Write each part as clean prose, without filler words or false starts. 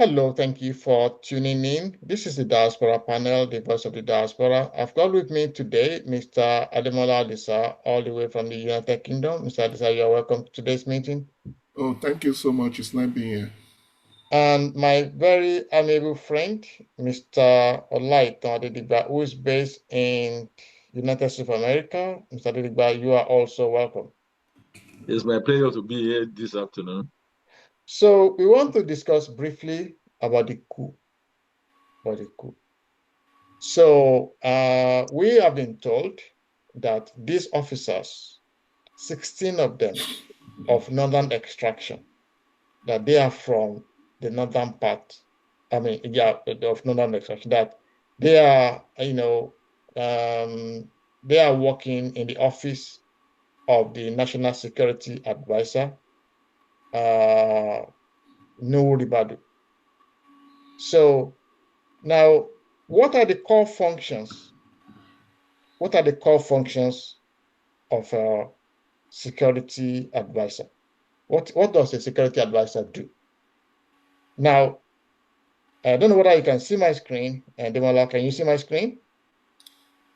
Hello, thank you for tuning in. This is the Diaspora panel, the voice of the diaspora. I've got with me today Mr. Ademola Adisa, all the way from the United Kingdom. Mr. Adisa, you're welcome to today's meeting. Oh, thank you so much. It's nice being here. And my very amiable friend, Mr. Olaitan Adedigba, who is based in United States of America. Mr. Adedigba, you are also welcome. It's my pleasure to be here this afternoon. So we want to discuss briefly about the coup. So we have been told that these officers, 16 of them of northern extraction, that they are from the northern part, of northern extraction, that they are, they are working in the office of the National Security Advisor, Ribadu. So now, what are the core functions? What are the core functions of a security advisor? What does a security advisor do? Now, I don't know whether you can see my screen. And Demola, can you see my screen?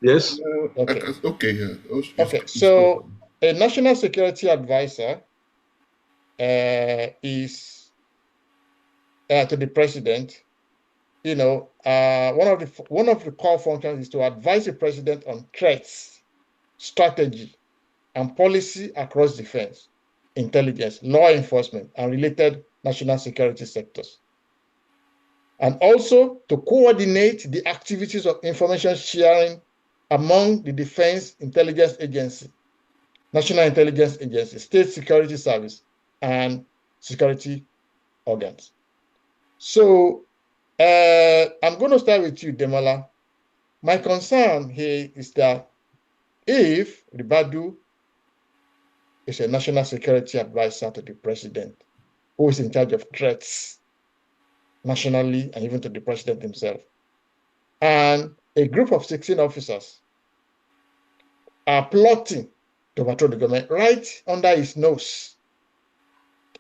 Yes. Okay. Okay. Yeah. Okay. So a national security advisor is to the president. One of the core functions is to advise the president on threats, strategy, and policy across defense, intelligence, law enforcement, and related national security sectors. And also to coordinate the activities of information sharing among the Defense Intelligence Agency, National Intelligence Agency, State Security Service, and security organs. So I'm going to start with you, Demola. My concern here is that if Ribadu is a national security advisor to the president, who is in charge of threats nationally and even to the president himself, and a group of 16 officers are plotting to overthrow the government right under his nose,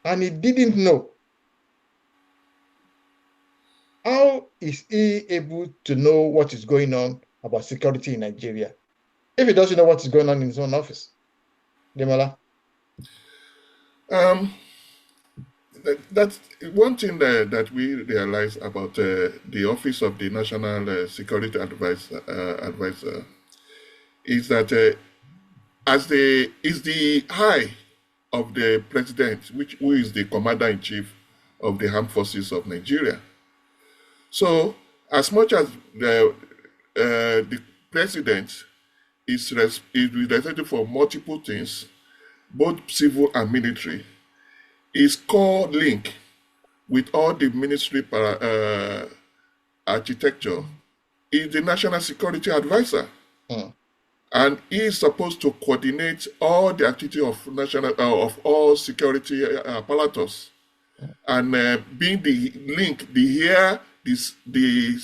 and he didn't know. How is he able to know what is going on about security in Nigeria if he doesn't know what is going on in his own office? Demola? That's one thing that we realize about the Office of the National Security Advisor is that is the eye of the president, who is the commander-in-chief of the armed forces of Nigeria. So, as much as the president is responsible for multiple things, both civil and military, his core link with all the ministry architecture is the National Security Advisor. And he is supposed to coordinate all the activity of all security apparatus, and being the link, the ear, the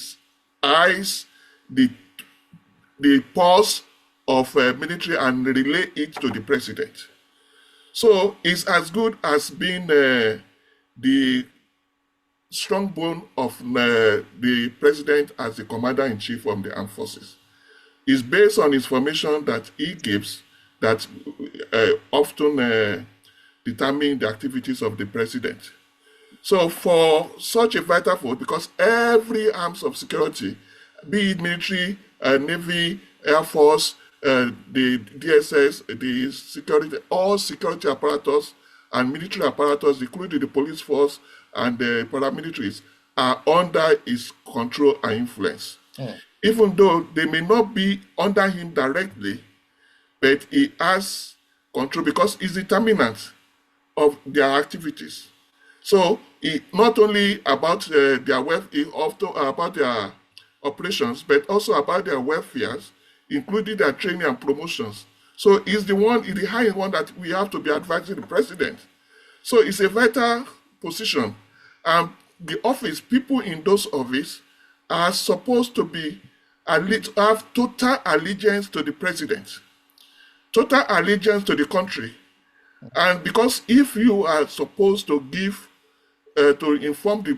eyes, the pulse of military, and relay it to the president. So it's as good as being the strong bone of the president as the commander-in-chief of the armed forces. It's based on information that he gives that often determine the activities of the president. So for such a vital force, because every arms of security, be it military, Navy, Air Force, the DSS, the security, all security apparatus and military apparatus, including the police force and the paramilitaries, are under his control and influence. Even though they may not be under him directly, but he has control because he's determinant of their activities. So it not only about their wealth, about their operations, but also about their welfares, including their training and promotions. So he's the highest one that we have to be advising the president. So it's a vital position. And the office, people in those offices are supposed to have total allegiance to the president, total allegiance to the country. And because if you are supposed to give, to inform the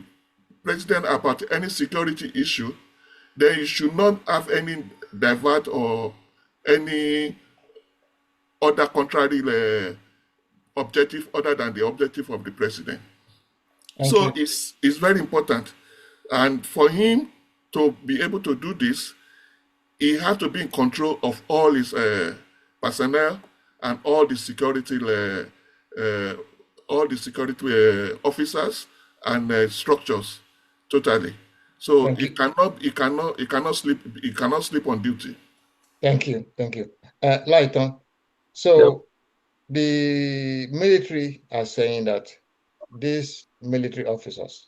president about any security issue, then you should not have any divert or any other contrary objective other than the objective of the president. So it's very important. And for him to be able to do this, he has to be in control of all his personnel and all the security officers and structures totally. So he cannot sleep on duty. Thank you. Lighton. So the military are saying that these military officers,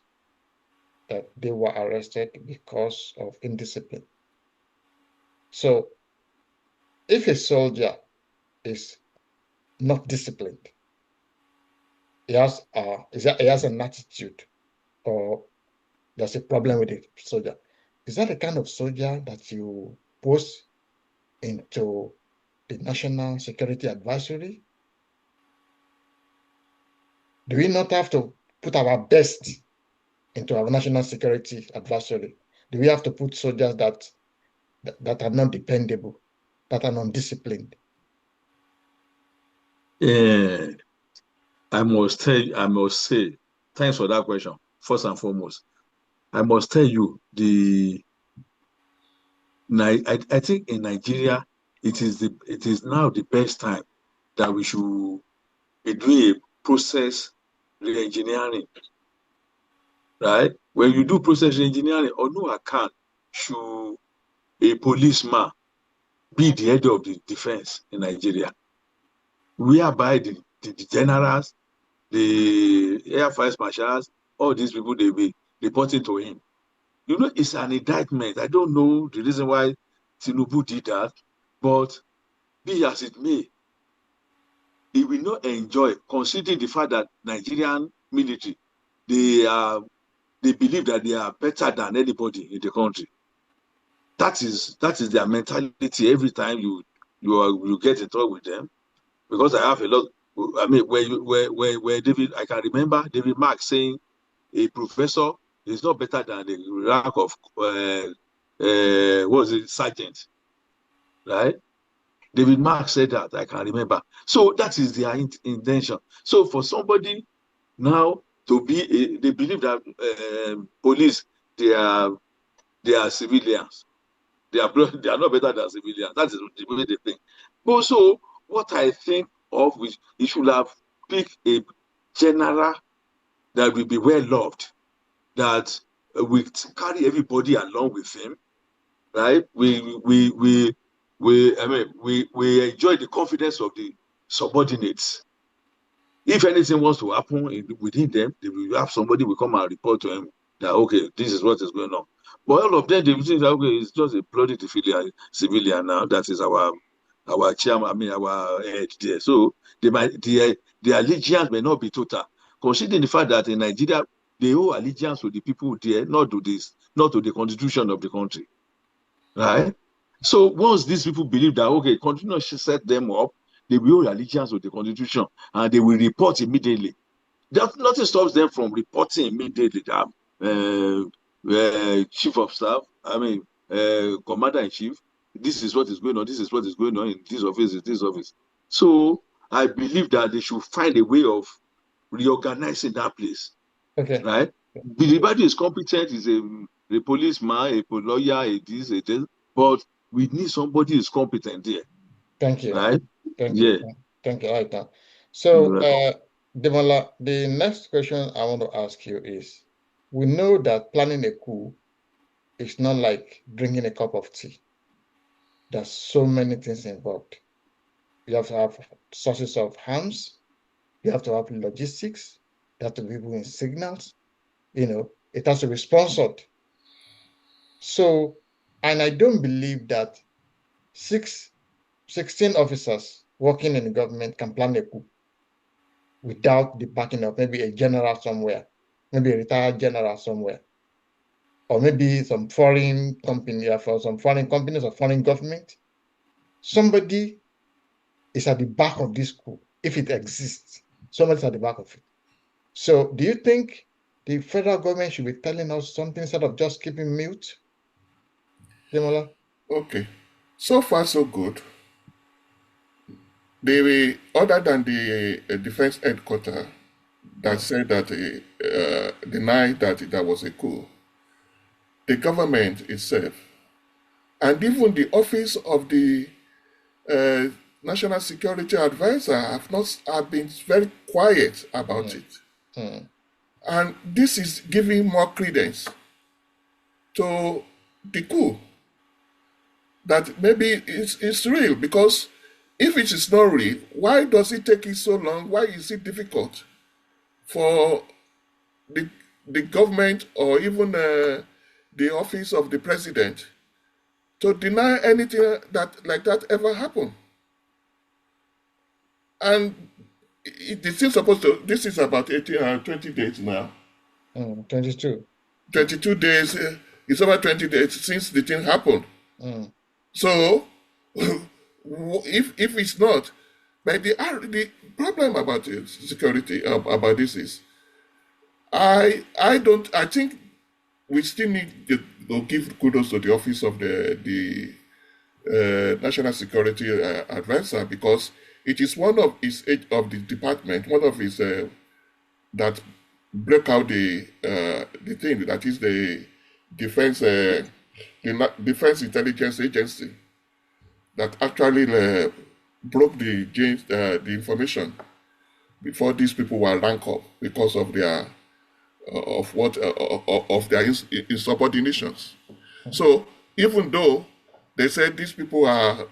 that they were arrested because of indiscipline. So if a soldier is not disciplined, he has an attitude, or there's a problem with the soldier, is that the kind of soldier that you post into the National Security Advisory? Do we not have to put our best into our National Security Advisory? Do we have to put soldiers that are not dependable, that are not disciplined? I must say, thanks for that question. First and foremost, I must tell you, I think in Nigeria, it is now the best time that we should be doing a process re-engineering, right? When you do process re-engineering, on no account should a policeman be the head of the defense in Nigeria, whereby the generals, the air vice marshals, all these people, they be reporting to him. You know, it's an indictment. I don't know the reason why Tinubu did that, but be as it may, he will not enjoy, considering the fact that Nigerian military, they believe that they are better than anybody in the country. That is their mentality every time you get in touch with them. Because I have a lot. I mean, where David, I can remember David Mark saying a professor is not better than the rank of what was it, sergeant, right? David Mark said that, I can remember. So that is their intention. So for somebody now to be, they believe that police, they are civilians. They are not better than civilians. That is the way they think. But so what I think of, which he should have picked a general that will be well loved, that will carry everybody along with him, right? We enjoy the confidence of the subordinates. If anything wants to happen within them, they will have somebody will come and report to him that, okay, this is what is going on. But all of them, they will think that, okay, it's just a bloody civilian now. That is our chairman, I mean, our head there. So their allegiance may not be total. Considering the fact that in Nigeria, they owe allegiance to the people there, not to the constitution of the country. Right? So once these people believe that, okay, continue to set them up, they will owe allegiance to the constitution and they will report immediately. Nothing stops them from reporting immediately that chief of staff, I mean, commander-in-chief, this is what is going on, this is what is going on in this office. So I believe that they should find a way of reorganizing that place. Okay. Right? Ribadu is competent, is a policeman, a lawyer, a this, but we need somebody who is competent there. Thank you. Right? Thank you. Right now. So, Demola, the next question I want to ask you is, we know that planning a coup is not like drinking a cup of tea. There's so many things involved. You have to have sources of arms. You have to have logistics. You have to be in signals. You know, it has to be sponsored. So, and I don't believe that 16 officers working in the government can plan a coup without the backing of maybe a general somewhere, maybe a retired general somewhere, or maybe some foreign company, for some foreign companies or foreign government. Somebody is at the back of this coup, if it exists. Somebody's at the back of it. So do you think the federal government should be telling us something instead of just keeping mute? Demola? Okay. So far, so good. They, other than the defense headquarters that said that, denied that there was a coup, the government itself, and even the office of the uh, National Security Advisor have been very quiet about it. And this is giving more credence to the coup, that maybe it's real, because if it is not real, why does it take it so long? Why is it difficult for the government or even the office of the president to deny anything that like that ever happened? And it is supposed to, this is about 20 days now. 22. 22 days, it's over 20 days since the thing happened. So, if it's not, but the problem about security, about this is, I think we still need to give kudos to the office of the National Security Advisor, because it is one of the department, one of his that break out the thing, that is the defense defense intelligence agency, that actually broke the information before these people were ranked up because of their of their insubordinations. So even though they said these people are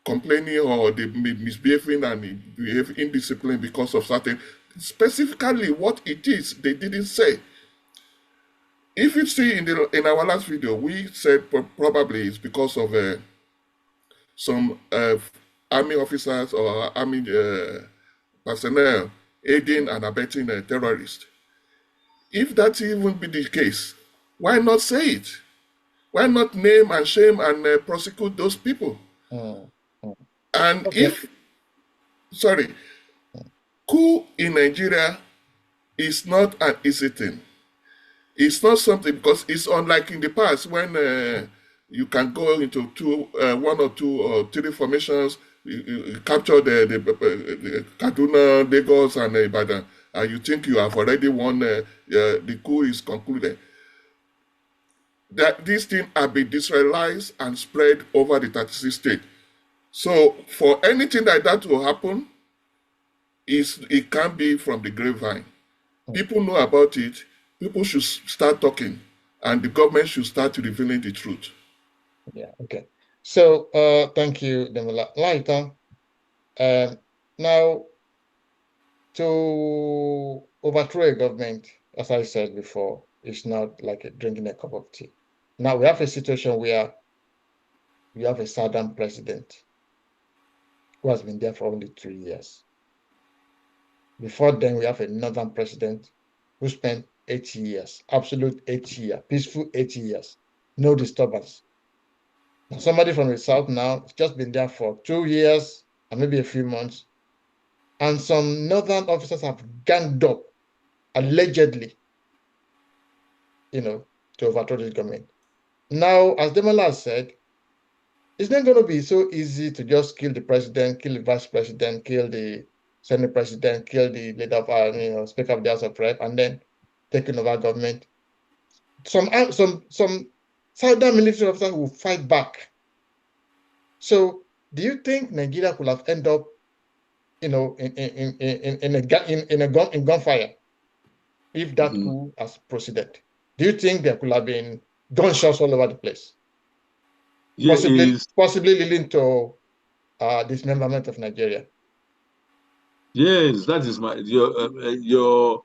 complaining or they misbehaving and behave indisciplined because of certain, specifically what it is, they didn't say. If you see in our last video, we said probably it's because of some army officers or army personnel aiding and abetting terrorists. If that even be the case, why not say it? Why not name and shame and prosecute those people? And coup in Nigeria is not an easy thing. It's not something, because it's unlike in the past when you can go into one or two or three formations, you capture the Kaduna, Lagos, and Ibadan, and you think you have already won, the coup is concluded. That these things have been deserialized and spread over the 36 states. So for anything like that to happen, it can be from the grapevine. People know about it. People should start talking, and the government should start revealing the truth. Yeah, okay. So thank you, Demola. Laita, now, to overthrow a government, as I said before, is not like drinking a cup of tea. Now we have a situation where we have a southern president who has been there for only 2 years. Before then, we have a northern president who spent 8 years, absolute 8 years, peaceful 8 years, no disturbance. Now, somebody from the south now has just been there for 2 years and maybe a few months, and some northern officers have ganged up, allegedly, to overthrow this government. Now, as Demola said, it's not going to be so easy to just kill the president, kill the vice president, kill the Senate president, kill the leader of, Speaker of the House of Rep, and then taking over government. Some southern military officers will fight back. So, do you think Nigeria could have ended up, in gunfire if that coup has proceeded? Do you think there could have been gunshots all over the place? Possibly leading to dismemberment of Nigeria. Yes, that is what you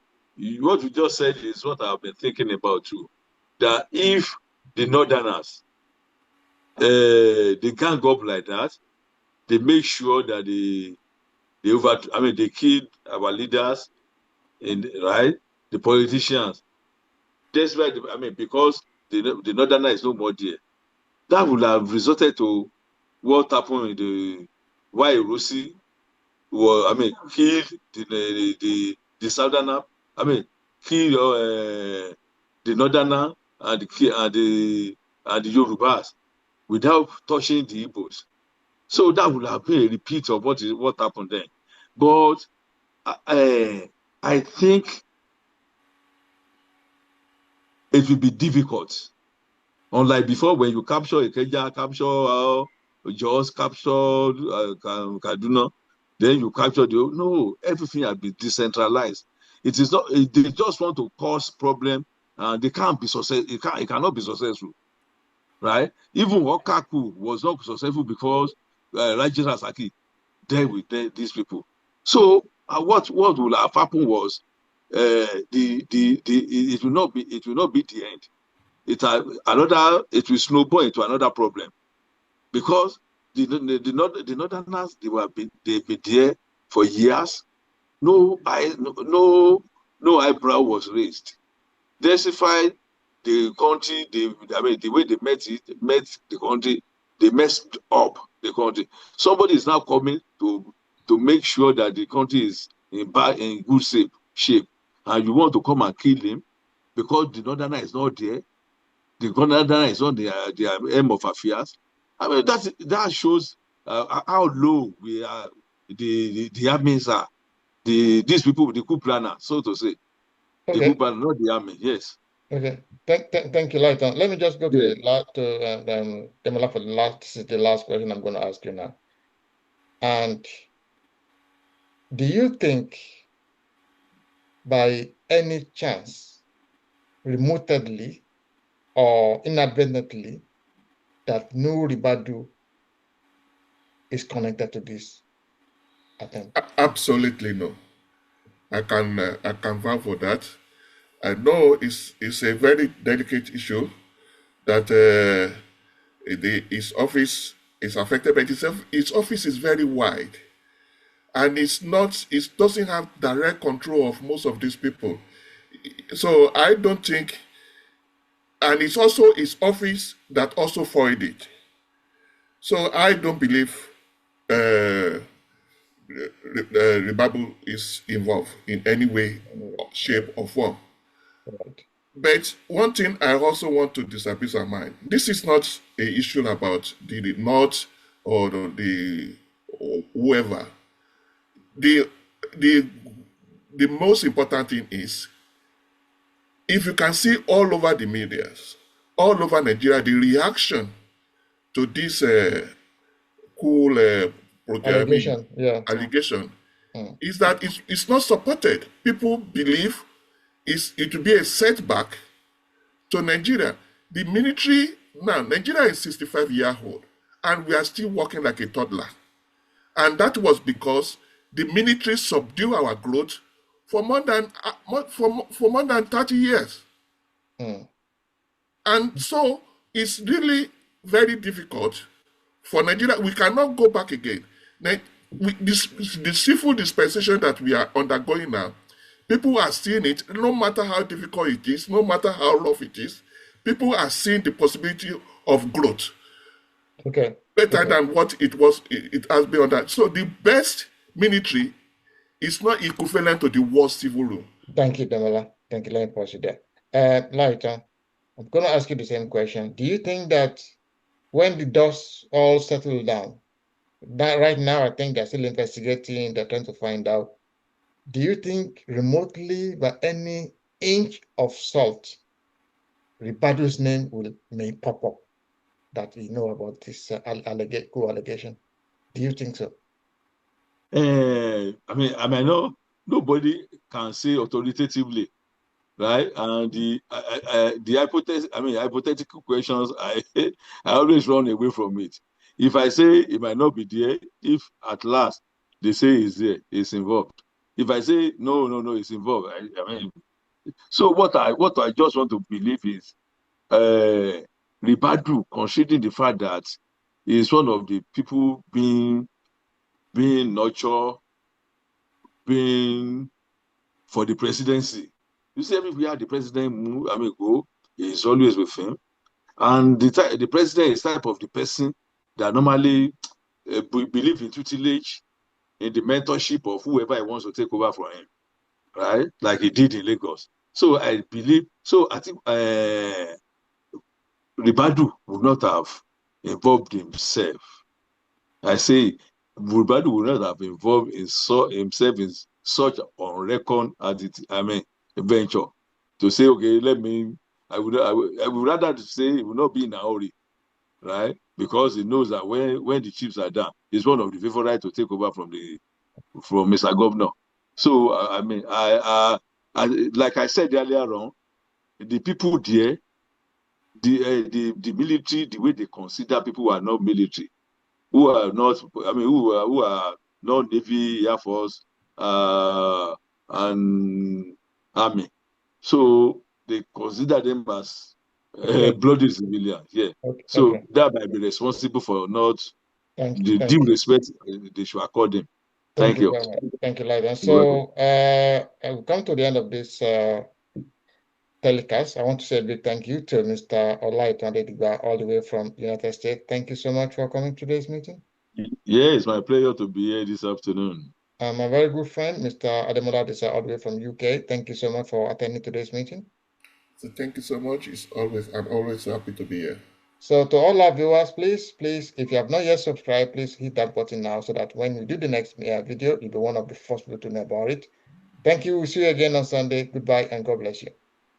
just said is what I've been thinking about too. That if the Northerners they gang up like that, they make sure that they killed our leaders, right? The politicians. That's why because the Northerner is no more there. That would have resulted to what happened in why Rossi killed the Southerner. kill the Northerner and the Yorubas without touching the Igbos. So that would have been a repeat of what happened then. But I think it will be difficult. Unlike before, when you capture Ikeja, capture Jos, capture Kaduna, then you capture no, everything has been decentralized. It is not. They just want to cause problem, and they can't be successful. It cannot be successful, right? Even Coup was not successful because Rajendra Saki dealt with these people. So what will have happened was it will not be the end. It will snowball into another problem because the Northerners they've been there for years. No eyebrow was raised. Despite the country, the way they met the country, they messed up the country. Somebody is now coming to make sure that the country is in good shape, and you want to come and kill him because the Northerner is not there. The Northerner is not their aim of affairs. I mean, that shows how low we are. The armies are. These people, the coup planner, so to say. Okay. The coup planner, not the army. Yes. Okay. Thank you, Lighton. Let me just go to the last Demola for the last. This is the last question I'm going to ask you now. And do you think, by any chance, remotely or inadvertently, that no Ribadu is connected to this attempt? Absolutely no. I can vouch for that. I know it's a very delicate issue that his office is affected, but his office is very wide, and it doesn't have direct control of most of these people. So I don't think, and it's also his office that also foiled it. So I don't believe Ribadu is involved in any way, shape, or form. Right. But one thing I also want to disabuse our mind: this is not an issue about the North or or whoever. The most important thing is, if you can see all over the media, all over Nigeria, the reaction to this cool allegation is that it's not supported. People believe it will be a setback to Nigeria. The military, now, Nigeria is 65 years old, and we are still working like a toddler. And that was because the military subdued our growth for more than 30 years. And so it's really very difficult for Nigeria. We cannot go back again. The civil dispensation that we are undergoing now, people are seeing it, no matter how difficult it is, no matter how rough it is, people are seeing the possibility of growth. Okay. Better than what it has been under. So the best military is not equivalent to the worst civil rule. Thank you, Demola. Thank you. Let me pause you there. Lighton, I'm going to ask you the same question. Do you think that when the dust all settle down, that right now I think they're still investigating, they're trying to find out, do you think remotely, by any inch of salt, Ribadu's name may pop up, that we know about this coup allegation? Do you think so? I mean, no, nobody can say authoritatively, right? And the hypothetical questions, I always run away from it. If I say it might not be there, if at last they say it's there, it's involved. If I say no, it's involved. I mean, so what I just want to believe is Ribadu, considering the fact that he is one of the people being nurtured, being for the presidency. You see, everywhere the president go, he's always with him. And the president is type of the person that normally believe in tutelage, in the mentorship of whoever he wants to take over from him, right? Like he did in Lagos. So I believe, so I think Ribadu would not have involved himself. I say Ribadu would not have involved himself in such on-record venture to say, okay, I would rather say he would not be in a hurry, right? Because he knows that when the chips are down, he's one of the favorite to take over from Mr. Governor. So like I said earlier on, the people there, the military, the way they consider people who are not military, who are not Navy, Air Force, and Army. So they consider them as bloody civilians. Yeah. Okay. So that might be responsible for not the due respect they should accord them. Thank you. Very much. Thank you, Lyden. So we've come to the end of this telecast. I want to say a big thank you to Mr. Olaitunde all the way from the United States. Thank you so much for coming to today's meeting. Yeah, it's my pleasure to be here this afternoon. My very good friend, Mr. Ademola Disa, all the way from UK. Thank you so much for attending today's meeting. So thank you so much. I'm always happy to be here. So to all our viewers, please, if you have not yet subscribed, please hit that button now so that when we do the next video, you'll be one of the first people to know about it. Thank you. We'll see you again on Sunday. Goodbye and God bless you.